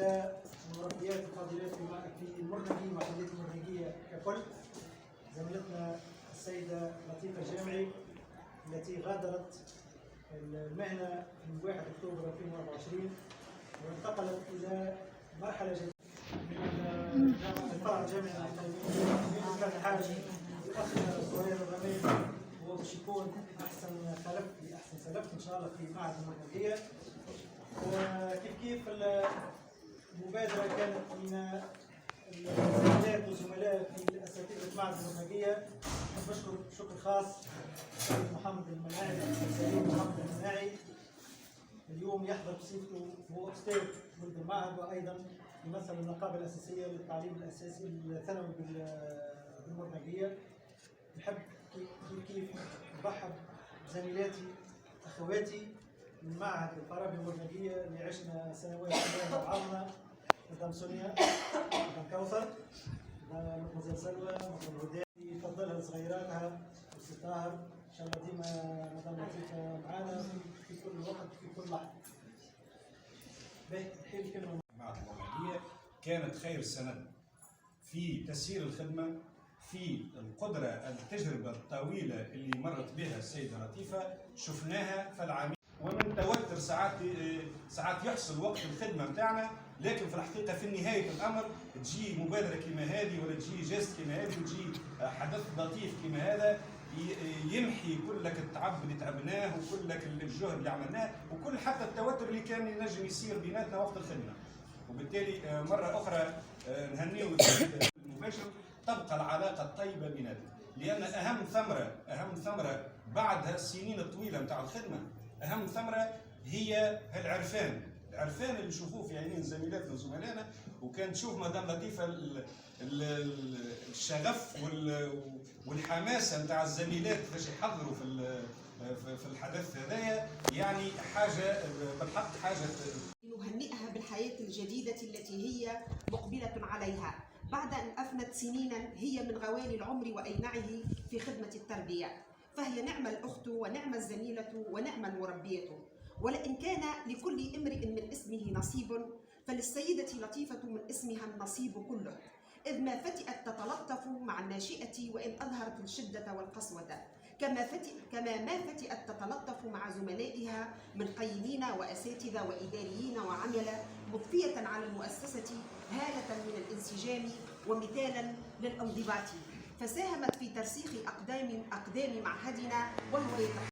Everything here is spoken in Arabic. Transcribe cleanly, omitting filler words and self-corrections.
إحدى المربيات الفاضلات في المرنجي وعملية المرنجية ككل، زميلتنا السيدة لطيفة الجامعي التي غادرت المهنة من 1 أكتوبر 2024 وانتقلت إلى مرحلة جديدة من الفرع الجامعي العالمي. كان حاج الأخ زهير الرميل هو باش يكون أحسن خلف لأحسن سلف إن شاء الله في معهد المرنجية. كيف المبادرة كانت من الزملاء والزملاء في أساتذة معهد المرنجية. نحب نشكر شكر خاص السيد محمد المناعي السيد محمد المناعي، اليوم يحضر بصفته هو أستاذ ولد المعهد وأيضا يمثل النقابة الأساسية للتعليم الأساسي الثانوي بالمرنجية. نحب كيف نرحب بزميلاتي أخواتي من معهد الفارابي المرنجية اللي عشنا سنوات مع بعضنا، مدام سونيا، مدام كوثر، مدام سلوى، مدام هدى، يفضلها صغيراتها والستار، إن شاء الله ديما مدام لطيفة معانا في كل وقت في كل لحظة. نحكي كلمة. معهد المرنجية كانت خير سند في تسيير الخدمة، في القدرة التجربة الطويلة اللي مرت بها السيدة لطيفة شفناها في العام، ومن توتر ساعات يحصل وقت الخدمة متاعنا، لكن في الحقيقة في نهاية الأمر تجي مبادرة كما هذه ولا تجي جيست كما هذه وتجي حدث لطيف كما هذا يمحي كل لك التعب اللي تعبناه وكل لك الجهد اللي عملناه وكل حتى التوتر اللي كان ينجم يصير بيناتنا وقت الخدمة. وبالتالي مرة أخرى نهنيه المباشر تبقى العلاقة الطيبة بيناتنا، لأن أهم ثمرة بعد السنين الطويلة متاع الخدمة، أهم ثمرة هي العرفان اللي نشوفوه في عينين زميلاتنا وزملائنا. وكان تشوف مدام لطيفة الشغف والحماسة متاع الزميلات باش يحضروا في الحدث هذايا، يعني حاجة بالحق حاجة. نهنئها بالحياة الجديدة التي هي مقبلة عليها بعد أن أفنت سنينا هي من غوالي العمر وأينعه في خدمة التربية، فهي نعم الأخت ونعم الزميلة ونعم المربية. ولئن كان لكل امرئ من اسمه نصيب فللسيدة لطيفة من اسمها النصيب كله، إذ ما فتئت تتلطف مع الناشئة وإن أظهرت الشدة والقسوة، كما ما فتئت تتلطف مع زملائها من قيمين وأساتذة وإداريين وعملاء، مضفية على المؤسسة هالة من الانسجام ومثالا للانضباط، فساهمت في ترسيخ أقدام معهدنا وهو يتحدث